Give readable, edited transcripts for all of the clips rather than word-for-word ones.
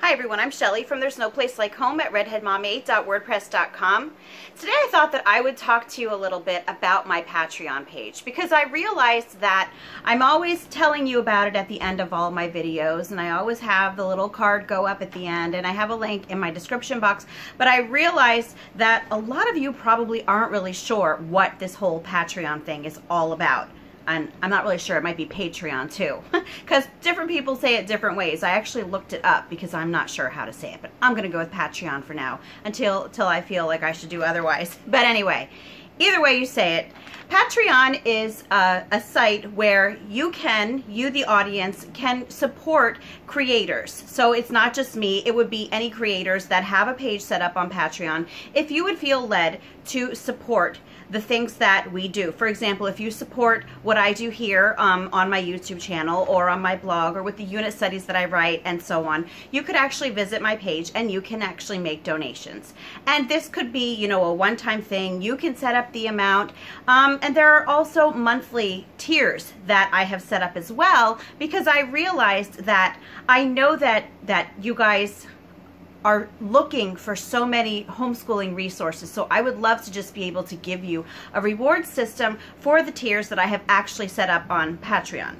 Hi everyone, I'm Shelly from There's No Place Like Home at redheadmommy8.wordpress.com. Today I thought that I would talk to you a little bit about my Patreon page because I realized that I'm always telling you about it at the end of all my videos, and I always have the little card go up at the end, and I have a link in my description box, but I realized that a lot of you probably aren't really sure what this whole Patreon thing is all about. And I'm not really sure, it might be Patreon too, because different people say it different ways. I actually looked it up because I'm not sure how to say it, but I'm going to go with Patreon for now until I feel like I should do otherwise. But anyway, either way you say it, Patreon is a site where you the audience, can support creators. So it's not just me, it would be any creators that have a page set up on Patreon. If you would feel led to support the things that we do. For example, if you support what I do here on my YouTube channel or on my blog or with the unit studies that I write and so on, you could actually visit my page and you can actually make donations. And this could be, you know, a one-time thing. You can set up the amount. And there are also monthly tiers that I have set up as well, because I realized that I know that you guys are looking for so many homeschooling resources. So I would love to just be able to give you a reward system for the tiers that I have actually set up on Patreon.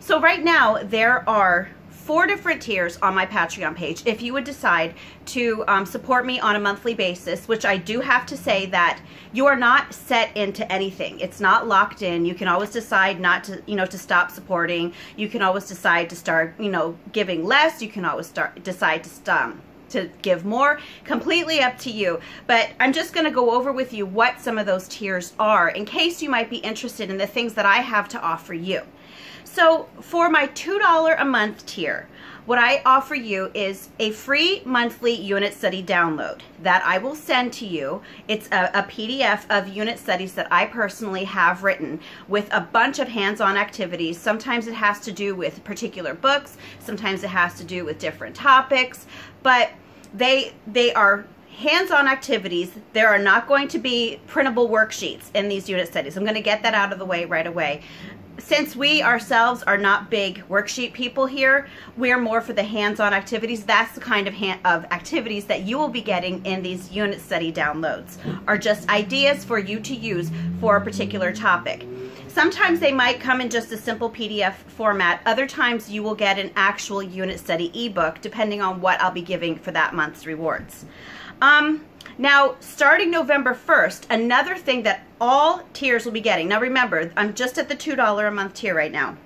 So right now there are 4 different tiers on my Patreon page. If you would decide to support me on a monthly basis, which I do have to say that you are not set into anything. It's not locked in. You can always decide not to, to stop supporting. You can always decide to start, giving less. You can always decide to give more. Completely up to you. But I'm just going to go over with you what some of those tiers are in case you might be interested in the things that I have to offer you. So for my $2 a month tier, what I offer you is a free monthly unit study download that I will send to you. It's a PDF of unit studies that I personally have written with a bunch of hands-on activities. Sometimes it has to do with particular books, sometimes it has to do with different topics, but they are hands-on activities. There are not going to be printable worksheets in these unit studies. I'm going to get that out of the way right away. Since we ourselves are not big worksheet people here, we're more for the hands-on activities. That's the kind of activities that you will be getting in these unit study downloads, are just ideas for you to use for a particular topic. Sometimes they might come in just a simple PDF format. Other times you will get an actual unit study ebook depending on what I'll be giving for that month's rewards. Now, starting November 1st, another thing that all tiers will be getting. Now remember, I'm just at the $2 a month tier right now.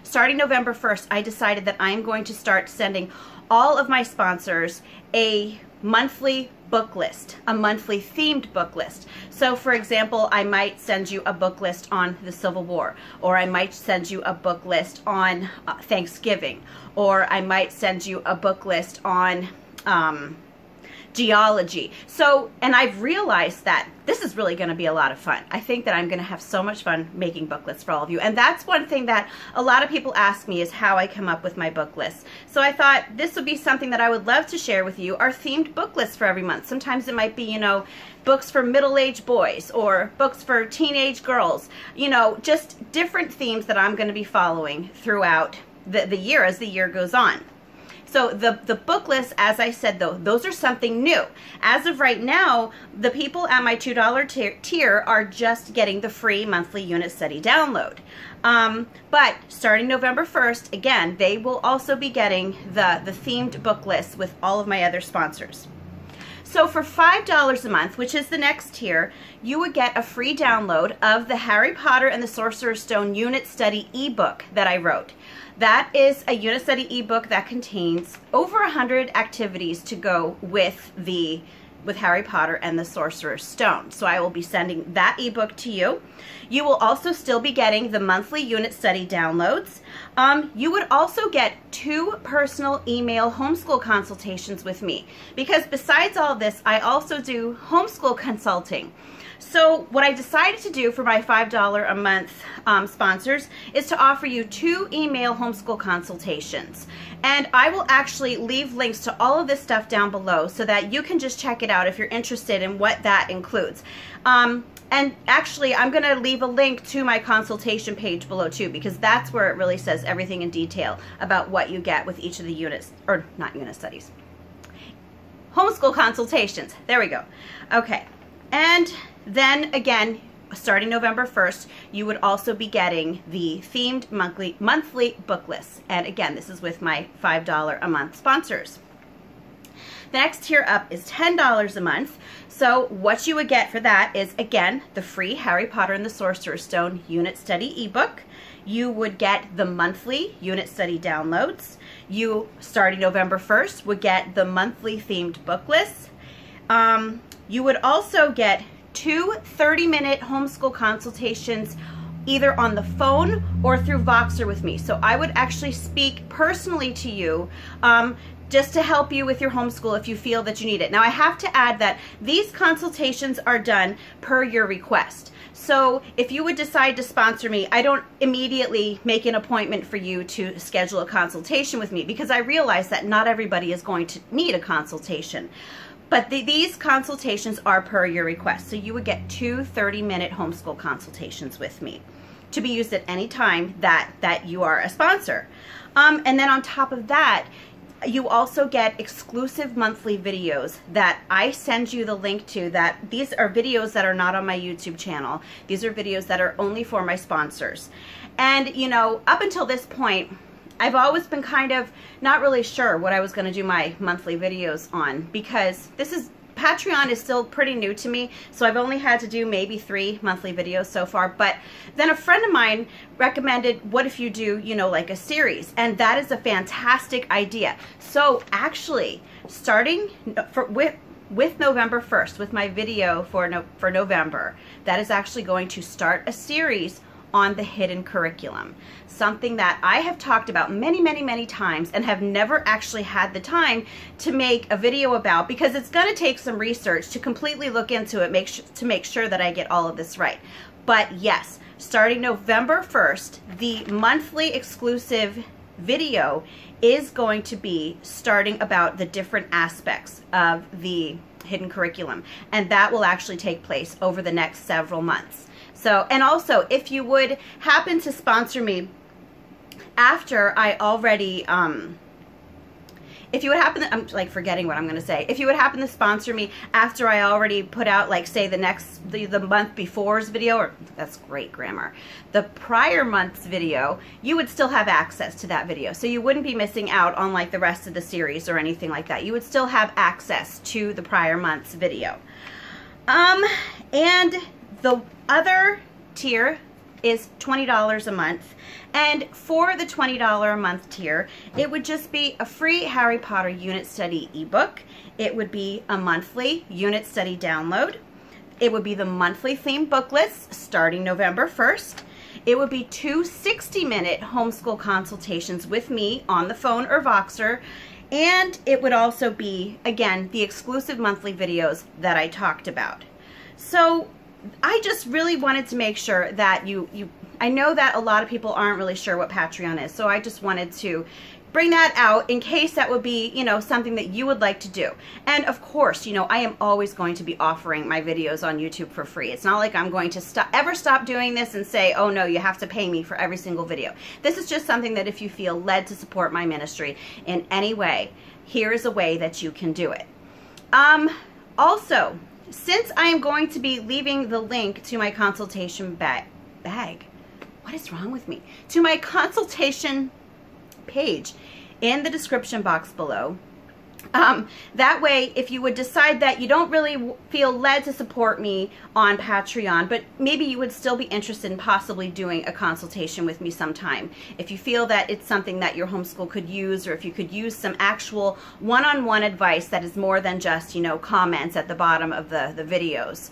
Starting November 1st, I decided that I'm going to start sending all of my sponsors a monthly book list, a monthly themed book list. So for example, I might send you a book list on the Civil War, or I might send you a book list on Thanksgiving, or I might send you a book list on geology. So, and I've realized that this is really going to be a lot of fun. I think that I'm going to have so much fun making book lists for all of you. And that's one thing that a lot of people ask me, is how I come up with my book lists. So I thought this would be something that I would love to share with you, our themed book lists for every month. Sometimes it might be, books for middle-aged boys or books for teenage girls, just different themes that I'm going to be following throughout the year as the year goes on. So the book list, as I said, though, those are something new. As of right now, the people at my $2 tier are just getting the free monthly unit study download. But starting November 1st, again, they will also be getting the themed book list with all of my other sponsors. So for $5 a month, which is the next tier, you would get a free download of the Harry Potter and the Sorcerer's Stone unit study ebook that I wrote. That is a unit study ebook that contains over 100 activities to go with Harry Potter and the Sorcerer's Stone. So I will be sending that ebook to you. You will also still be getting the monthly unit study downloads. You would also get 2 personal email homeschool consultations with me, because besides all this, I also do homeschool consulting. So what I decided to do for my $5 a month sponsors is to offer you 2 email homeschool consultations. And I will actually leave links to all of this stuff down below so that you can just check it out if you're interested in what that includes. And actually, I'm going to leave a link to my consultation page below too, because that's where it really says everything in detail about what you get with each of the units, or not unit studies, homeschool consultations. There we go. Okay. And then again, starting November 1st, you would also be getting the themed monthly book lists. And again, this is with my $5 a month sponsors. The next tier up is $10 a month. So what you would get for that is, again, the free Harry Potter and the Sorcerer's Stone unit study ebook. You would get the monthly unit study downloads. You, starting November 1st, would get the monthly themed book lists. You would also get 2 30-minute homeschool consultations either on the phone or through Voxer with me. So I would actually speak personally to you just to help you with your homeschool if you feel that you need it. Now I have to add that these consultations are done per your request. So if you would decide to sponsor me, I don't immediately make an appointment for you to schedule a consultation with me, because I realize that not everybody is going to need a consultation. But these consultations are per your request. So you would get 2 30-minute homeschool consultations with me to be used at any time that you are a sponsor. And then on top of that, you also get exclusive monthly videos that I send you the link to. That these are videos that are not on my YouTube channel. These are videos that are only for my sponsors. And you know, up until this point, I've always been kind of not really sure what I was going to do my monthly videos on, because Patreon is still pretty new to me, so I've only had to do maybe 3 monthly videos so far. But then a friend of mine recommended, what if you do, you know, like a series? And that is a fantastic idea. So actually, starting with November 1st, with my video for November, that is actually going to start a series on the hidden curriculum, something that I have talked about many, many, many times and have never actually had the time to make a video about, because it's going to take some research to completely look into it, to make sure that I get all of this right. But yes, starting November 1st, the monthly exclusive video is going to be starting about the different aspects of the hidden curriculum, and that will actually take place over the next several months. So, and also, if you would happen to sponsor me after I already, if you would happen to, I'm like forgetting what I'm going to say. If you would happen to sponsor me after I already put out, like, say the month before's video, or that's great grammar, the prior month's video, you would still have access to that video. So you wouldn't be missing out on like the rest of the series or anything like that. You would still have access to the prior month's video. And the other tier is $20 a month, and for the $20 a month tier, it would just be a free Harry Potter unit study ebook. It would be a monthly unit study download. It would be the monthly themed book lists starting November 1st. It would be 2 60-minute homeschool consultations with me on the phone or Voxer. And it would also be, again, the exclusive monthly videos that I talked about. So I just really wanted to make sure that I know that a lot of people aren't really sure what Patreon is, so I just wanted to bring that out in case that would be, you know, something that you would like to do. And of course, you know, I am always going to be offering my videos on YouTube for free. It's not like I'm going to ever stop doing this and say, oh no, you have to pay me for every single video. This is just something that if you feel led to support my ministry in any way, here is a way that you can do it. Also, since I am going to be leaving the link to my consultation bag, what is wrong with me? To my consultation page in the description box below. That way, if you would decide that you don't really feel led to support me on Patreon, but maybe you would still be interested in possibly doing a consultation with me sometime, if you feel that it's something that your homeschool could use, or if you could use some actual one-on-one advice that is more than just, you know, comments at the bottom of the videos,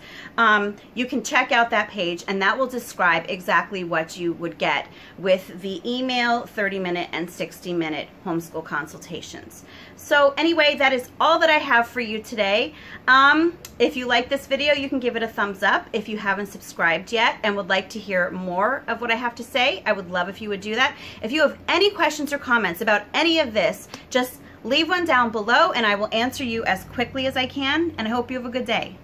you can check out that page, and that will describe exactly what you would get with the email 30-minute and 60-minute homeschool consultations. So anyway, that is all that I have for you today. If you like this video, you can give it a thumbs up. If you haven't subscribed yet and would like to hear more of what I have to say, I would love if you would do that. If you have any questions or comments about any of this, just leave one down below and I will answer you as quickly as I can, and I hope you have a good day.